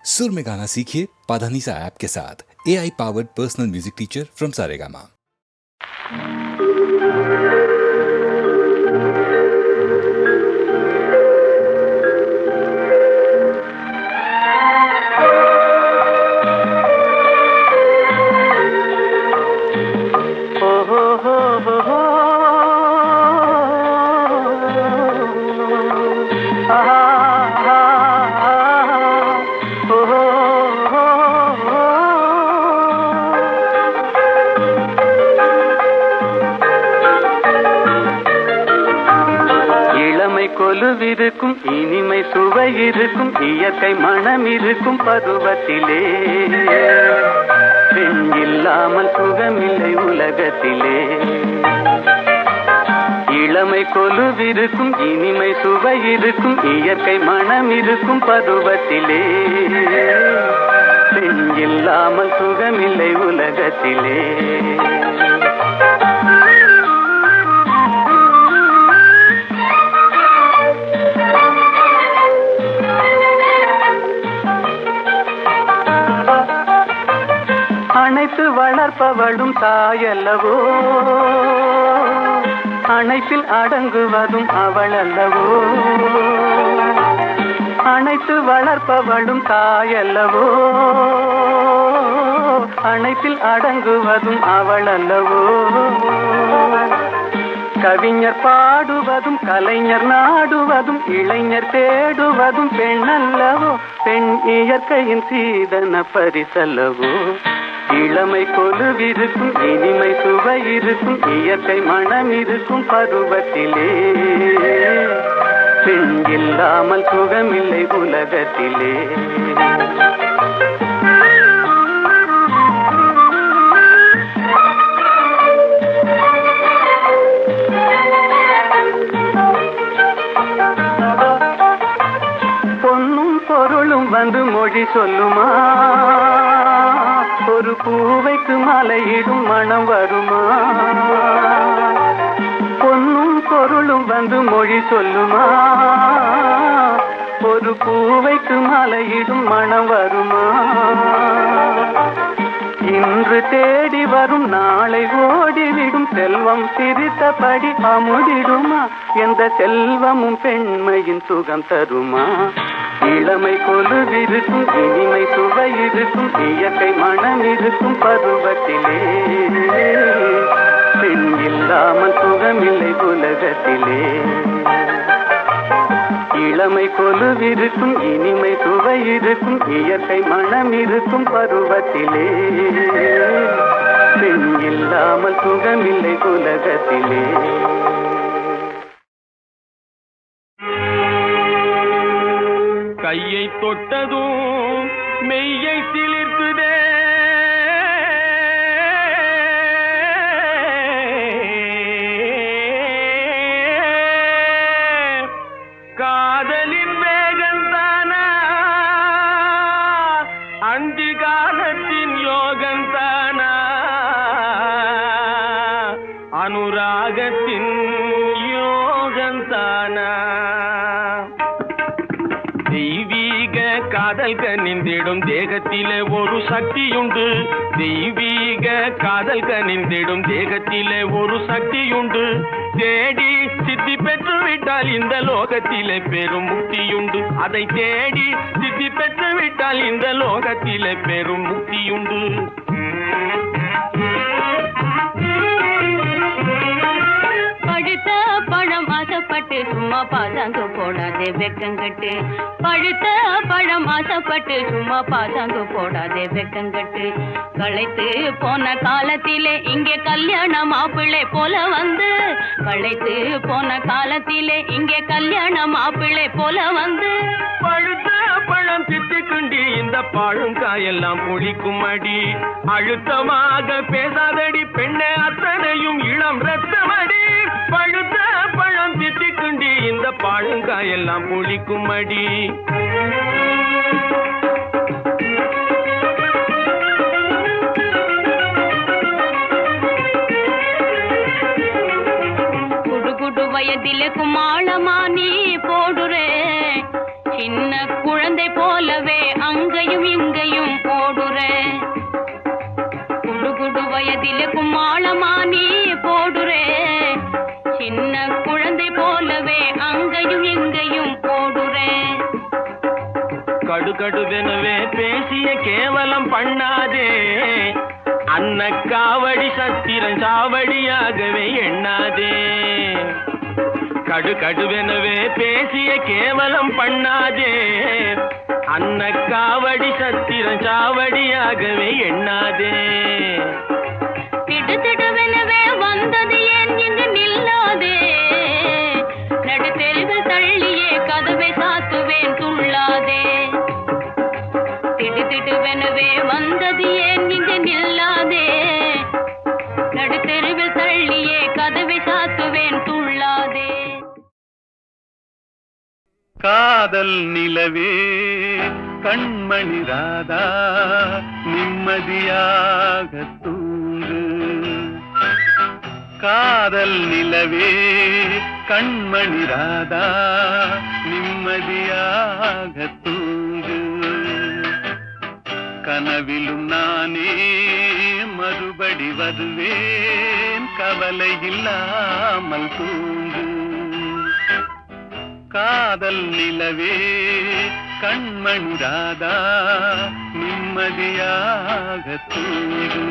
सुर में गाना सीखिए पाधानीसा ऐप के साथ। AI powered personal music teacher from Saregama. கொலுவிருக்கும் இனிமை சுவை இருக்கும் இயற்கை மனம் இருக்கும் பருவத்திலே பெண் இல்லாமல் சுகமில்லை உலகத்திலே. இளமை கொலுவிருக்கும் இனிமை சுவை இருக்கும் இயற்கை மனம் இருக்கும் பருவத்திலே பெண் இல்லாமல் சுகமில்லை உலகத்திலே. அணைத்து வளர்ப்பவளும் தாயல்லவோ, அணைப்பில் அடங்குவதும் அவள் அல்லவோ. அணைத்து வளர்ப்பவளும் தாயல்லவோ, அணைப்பில் அடங்குவதும் அவள் அல்லவோ. கவிஞர் பாடுவதும் கலைஞர் நாடுவதும் இளைஞர் தேடுவதும் பெண் அல்லவோ. பெண் இயற்கையின் சீதன பரிசல்லவோ. இளமை கொலுவிருக்கும் இனிமை சுவை இருக்கும் இயற்கை மனம் இருக்கும் பருவத்திலே பெண் இல்லாமல் சுகமில்லை உலகத்திலே. பொன்னும் பொருளும் வந்து மொழி சொல்லுமா, ஒரு பூவைக்கு மலையிடும் மனம் வருமா. பொன்னும் பொருளும் வந்து மொழி சொல்லுமா, ஒரு பூவைக்கு மலையிடும் மனம் வருமா. இன்று தேடி வரும் நாளை ஓடிவிடும் செல்வம் சிரித்தபடி அமுதிடுமா. எந்த செல்வமும் பெண்மையின் சுகம் தருமா. இளமை கொலுவிருக்கும் இனிமை சுவை இருக்கும் இயற்கை மனம் இருக்கும் பருவத்திலே பெண் இல்லாமல் சுகமில்லை உலகத்திலே. இளமை கொலுவிருக்கும் இனிமை சுவை இருக்கும் இயற்கை மனம் இருக்கும் பருவத்திலே பெண் இல்லாமல் சுகமில்லை உலகத்திலே. கையை தொட்டதும் மெய்யை சிலிர்க்குதே, காதலின் வேகந்தானா அந்தி காலத்தின் யோகந்தானா அனுராகத்தின் யோகந்தானா. தெய்வீக காதல் கனிந்திடும் தேகத்திலே ஒரு சக்தியுண்டு. தெய்வீக காதல் கனிந்திடும் தேகத்திலே ஒரு சக்தியுண்டு. தேடி சித்தி பெற்று விட்டால் இந்த லோகத்திலே பெரும் முக்தியுண்டு. அதை தேடி சித்தி பெற்று விட்டால் இந்த லோகத்திலே பெரும் முக்தியுண்டு. பழுத்த பழம் ஆசைப்பட்டு சும்மா பாசாங்கு போடாதே வெக்கங்கட்டு. பழுத்த பழம் ஆசைப்பட்டு சும்மா பாசாங்கு போடாதே வெக்கங்கட்டு. களைத்து போன காலத்திலே இங்கே கல்யாண மாப்பிள்ளை போல வந்து, களைத்து போன காலத்திலே இங்கே கல்யாண மாப்பிள்ளை போல வந்து. பழுத்த பழம் திட்டுக்குண்டி இந்த பழங்காயெல்லாம் புளிக்கும் அடி. அழுத்தமாக பேசாதடி பெண்ணே அத்தனையும் இளம் ரத்தமடி. பழுத்த பழம் திட்டுக்குண்டி இந்த பழங்காயெல்லாம் புளிக்கும் அடி. குடு குடு வயதிலே குமாளமா நீ போடுறே, சின்ன குழந்தை போலவே அங்க அங்கையும் இங்கையும் போடுற குடு குடு வயதில கும்மாளமா நீ போடுற சின்ன குழந்தை போலவே அங்கையும் இங்கையும் போடுற கடுகடுவெனவே பேசிய கேவலம் பண்ணாதே அன்ன காவடி சத்திரன் சாவடியாகவே எண்ணாதே கடுகடுவெனவே பேசிய கேவலம் பண்ணாதே அன்ன காவடி சத்திரன் சாவடியாகவே எண்ணாதே திடுதிடுவெனவே வந்தது ஏன் இங்கு நில்லாதே நடுத்தெருவில் தள்ளியே கதவை சாத்துவேன் துள்ளாதே திடுதிடுவெனவே வந்தது ஏன் இங்கு நில்லாதே நடுத்தெருவில் தள்ளியே கதவை சாத்துவேன் துள்ளாதே காதல் நிலவே கண்மணி ராதா நிம்மதியாக தூங்கு காதல் நிலவே கண்மணி ராதா நிம்மதியாக தூங்கு கனவிலும் நானே மறுபடி வருவேன் கவலை இல்லாமல் தூங்கு காதல் நிலவே கண்மணி ராதா நிம்மதியாக தூங்கு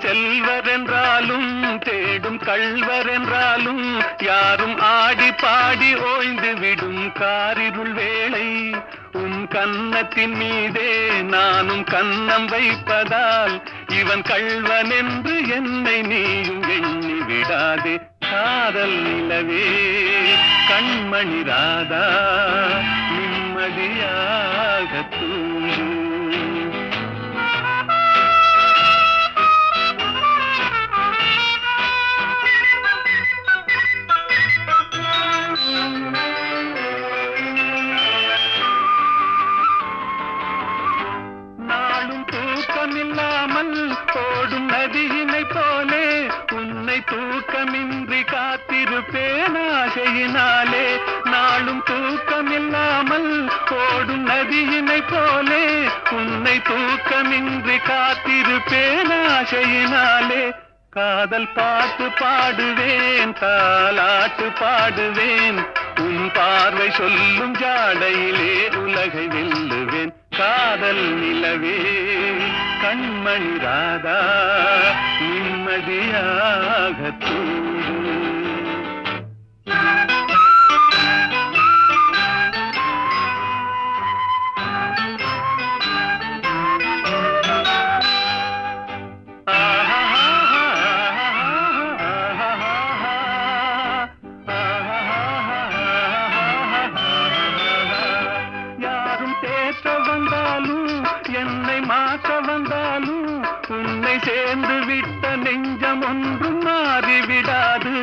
செல்வரென்றாலும் தேடும் கள்வரென்றாலும் யாரும் ஆடி பாடி ஓய்ந்து விடும் காரிருள் வேளை உன் கன்னத்தின் மீதே நானும் கன்னம் வைப்பதால் இவன் கள்வன் என்று என்னை நீயும் எண்ணி விடாதே காதல் நிலவே கண்மணி ராதா நிம்மதியாக தூங்கு தூக்கமில்லாமல் ஓடும் நதியினை போலே உன்னை தூக்கமின்றி காத்திருப்பேன் ஆசையினாலே நாளும் தூக்கமில்லாமல் ஓடும் நதியினை போலே உன்னை தூக்கமின்றி காத்திருப்பேன் ஆசையினாலே காதல் பாட்டு பாடுவேன் தாலாட்டு பாடுவேன் உன் பார்வை சொல்லும் ஜாடையிலே உலகை வெல்லுவேன் காதல் நிலவே கண்மணி ராதா நிம்மதியாக தூங்கு என்னை மாற்ற வந்தாலும் உன்னை சேர்ந்து விட்ட நெஞ்சம் ஒன்றும் மாறிவிடாது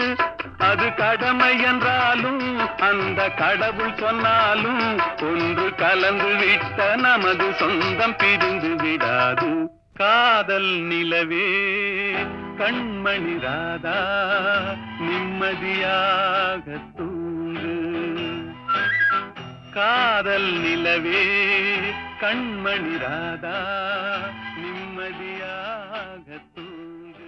அது கடமை என்றாலும் அந்த கடவுள் சொன்னாலும் ஒன்று கலந்து விட்ட நமது சொந்தம் பிரிந்து விடாது காதல் நிலவே கண்மணி ராதா நிம்மதியாக தூங்கு காதல் நிலவே கண்மணி ராதா நிம்மதியாக தூங்கு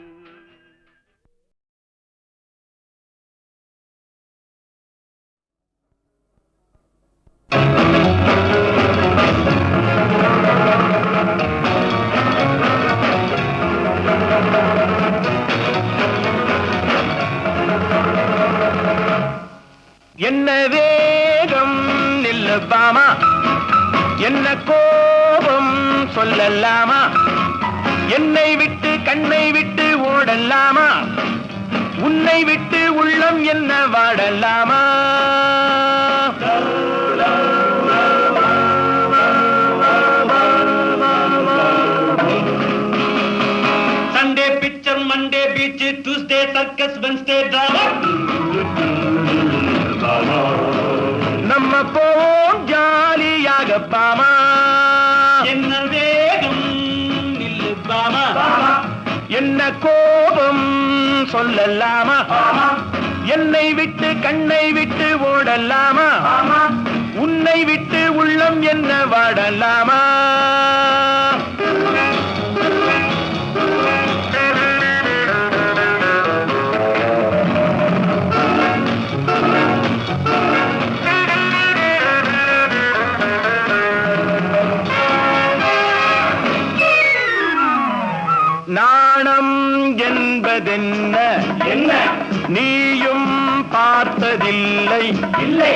என்ன வேகம் நில்லப்பாமா என்ன கோபம் சொல்லலாமா என்னை விட்டு கண்ணை விட்டு ஓடலாமா உன்னை விட்டு உள்ளம் என்ன வாடலாமா சர்க்கஸ் வென்ஸ்டே டிராமா நம்ம போவோம் ஜாலியாக பாமா என்ன வேகம் நில்லு பாமா என்ன கோபம் சொல்லலாமா என்னை விட்டு கண்ணை விட்டு ஓடலாமா உன்னை விட்டு உள்ளம் என்ன வாடலாமா நாணம் என்பதென்ன என்ன நீயும் பார்த்ததில்லை இல்லை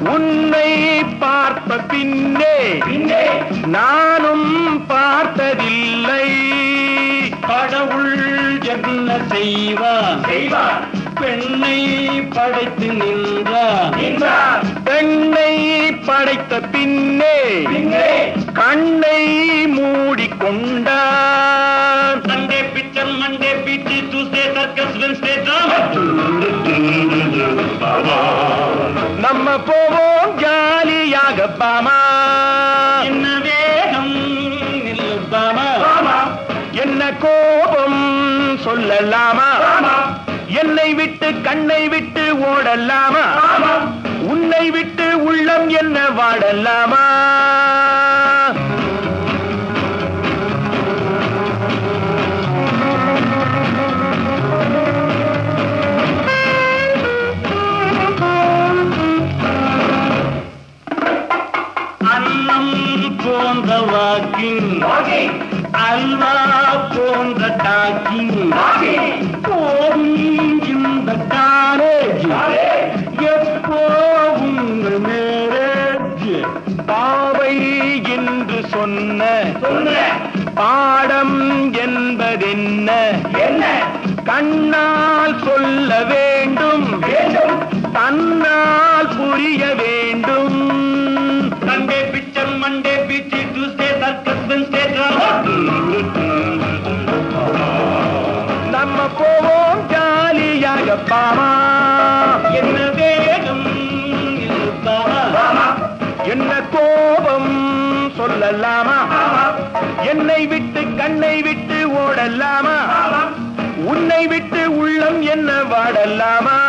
உன்னை பார்த்த பின்னே நானும் பார்த்ததில்லை கடவுள் என்ன செய்வார் பெண்ணை படைத்து நின்றார் பெண்ணை படைத்த பின்னே கண்ணை மூடிக்கொண்டார் Sunday picture Monday beach Tuesday circus Wednesday drama நம்ம போவோம் ஜாலியாக பாமா என்ன வேகம் நில்லு பாமா என்ன கோபம் சொல்லலாமா என்னை விட்டு கண்ணை விட்டு ஓடலாமா உன்னை விட்டு உள்ளம் என்ன வாடலாமா அன்னம் போன்ற வாக்கிங் அல்வா போன்ற டாக்கிங் போகும் இந்த காலேஜ் எப்போ உங்கள் மேரேஜ் பாவை என்று சொன்ன பாடம் என்பதென்ன கண்ணால் சொல்ல வேண்டும் தன்னால் புரிய வேண்டும் Sunday picture Monday beach Tuesday circus Wednesday drama நம்ம போவோம் ஜாலியாக பாமா என்ன வேகம் என்ன கோபம் சொல்லலாமா என்னை விட்டு கண்ணை விட்டு ஓடலாமா உன்னை விட்டு உள்ளம் என்ன வாடலாமா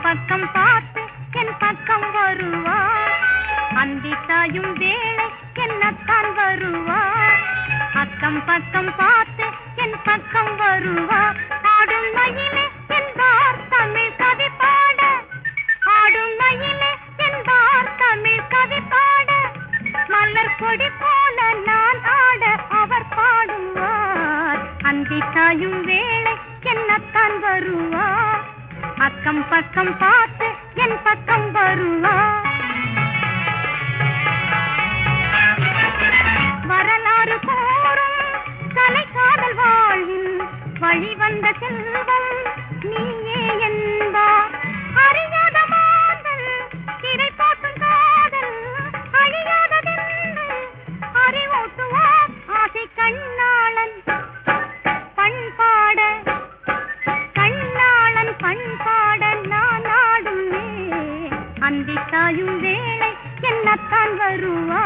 பக்கம் பார்த்து என் பக்கம் வருவா அந்தி சாயும் வேளை என்னத்தான் வருவா அக்கம் பக்கம் பார்த்து என் பக்கம் வருவா ஆடும் மயிலே என்பார் தமிழ் கவி பாட ஆடும் மயிலே என்பார் தமிழ் கவி பாட மலர் கொடி போல நான் ஆட அவர் பாடுவார் அந்தி சாயும் வேளை என்னத்தான் வருவா அக்கம் பக்கம் பார்த்து என் பக்கம் வருவா வரலாறு கூறும் கலை காதல் வாழ்வின் வழி வந்த செல்வம் நீயே என்பார் அறியாத மாதல் இடை போட்டும் காதல் அழியாததென்று அறிவூட்டுவார் ஆசை கண்ணாளன் பண்பாட பண்பாட நான் ஆடுமே அந்தி சாயும் வேளை என்னத்தான் வருவா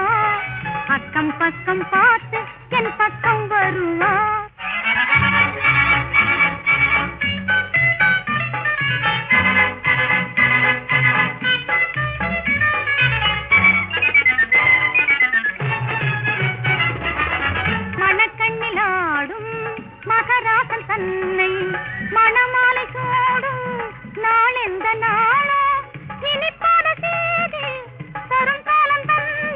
அக்கம் பக்கம் பார்த்து என் பக்கம் வருவா மணக்கண்ணில் ஆடும் மகராசன் தன்னை மணமாலை சூடும் நாள் எந்த நாளோ இனிப்பான செய்தி தரும் காலம் தந்த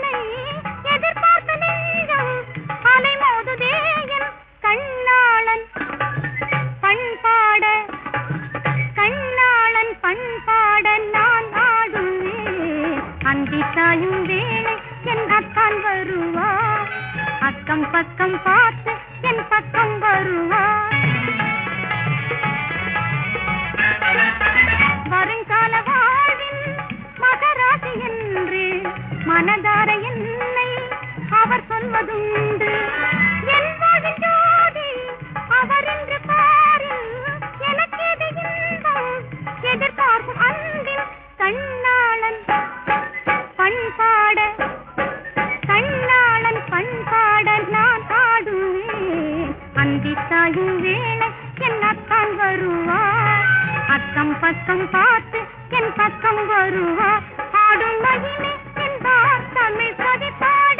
அக்கம் பக்கம் பார்த்து என் பக்கம் வருவார். ஆடும் மகிழே என்பார் தமிழ் கவி பாட,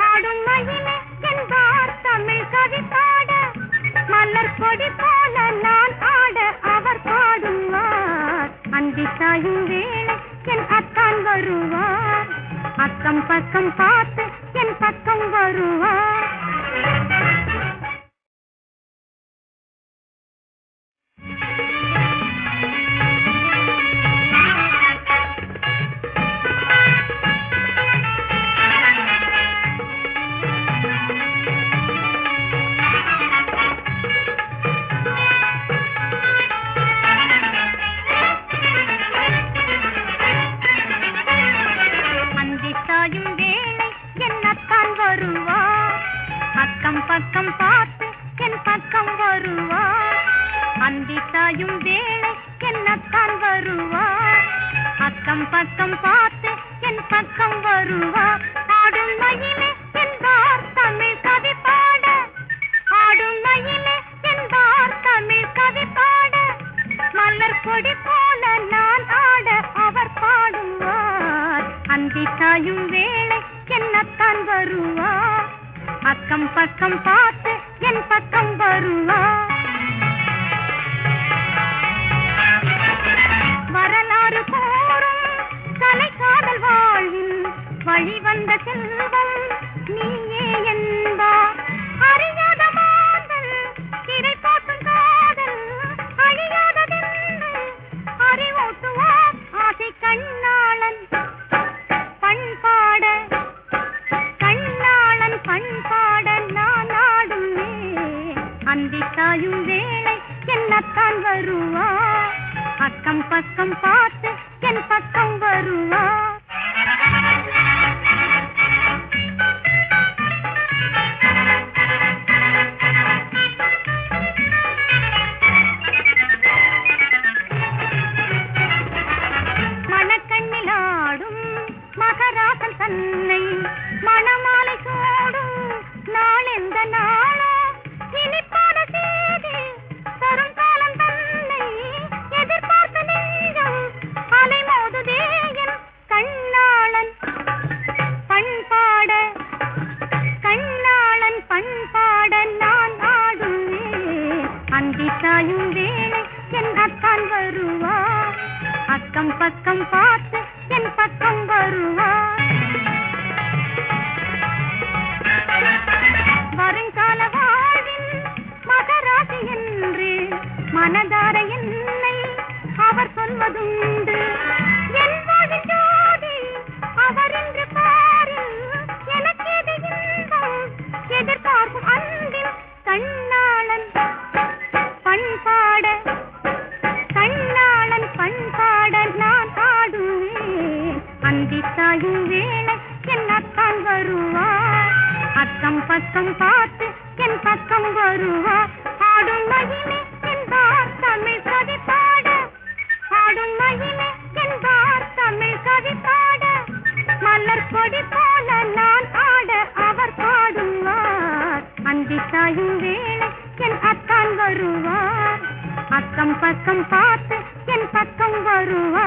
ஆடும் மகிழே என்பார் தமிழ் கவி பாட, மலர் கொடி போல நான் ஆட அவர் பாடுவார். அந்தி சாயும் வேளை என் அத்தான் வருவார். அக்கம் பக்கம் பார்த்து என் பக்கம் வருவார். பக்கம் பார்த்து என் பக்கம் வருவார். அந்தி சாயும் வேளை என்னத்தான் வருவார். அக்கம் பக்கம் பார்த்து என் பக்கம் வருவார். ஆடும் மயிலே என்பார் தமிழ் கவி பாட, ஆடும் மயிலே என்பார் தமிழ் கவி பாட, மலர் கொடி போல நான் ஆட அவர் பாடுவார். அந்தி சாயும் வேளை என்னத்தான் வருவார். அக்கம் பக்கம் பார்த்து என் பக்கம் வருவார். வரலாறு கூறும் கலை காதல் வாழ்வில் வழி வந்த செல்வம் நீயே என்பார். அறியாத மாதல் திரை போட்டும் காதல் அழியாததென்று அறிவூட்டுவார் ஆசை கண்ணாளன் பண்பாட, கண்ணாளன் பண்பாட நான் ஆடுவேன். அந்தி சாயும் வேளை என்னத்தான் வருவார். அக்கம் பக்கம் பார்த்து என் பக்கம் வருவார். மணக்கண்ணில் ஆடும் மகராசன் தன்னை மணமாலை சூடும் நாள் எந்த நாளோ இனிப்பான செய்தி தரும் காலம் தன்னை எதிர்பார்த்த நெஞ்சம் அலைமோதுதே என் கண்ணாளன் பண்பாட, கண்ணாளன் பண்பாட நான் ஆடுவேன். அந்தி சாயும் வேளை என் அத்தான் வருவார். அக்கம் பக்கம் பார்த்து என் பக்கம் வருவார். வருங்கால வாழ்வின் மகராசி என்று மனதார என்னை அவர் சொல்வதுண்டு. என் வாழ்வின் ஜோதி அவர் என்று பாரில் எனக்கு எது இன்பம் எதிர்பார்க்கும் அன்பின் கண்ணாளன் பண்பாட, கண்ணாளன் பண்பாட நான் ஆடுவேன். அந்தி சாயும் வேளை என்னத்தான் வருவார். அக்கம் பக்கம் பார்த்து என் பக்கம் வருவார். ஆடும் மகிழே என்பார் தமிழ் கவி பாட, ஆடும் மகிழே என்பார் தமிழ் கவி பாட, மலர் கொடி போல நான் ஆட அவர் பாடுவார். அந்தி சாயும் வேளை என் அத்தான் வருவார். அக்கம் பக்கம் பார்த்து என் பக்கம் வருவார்.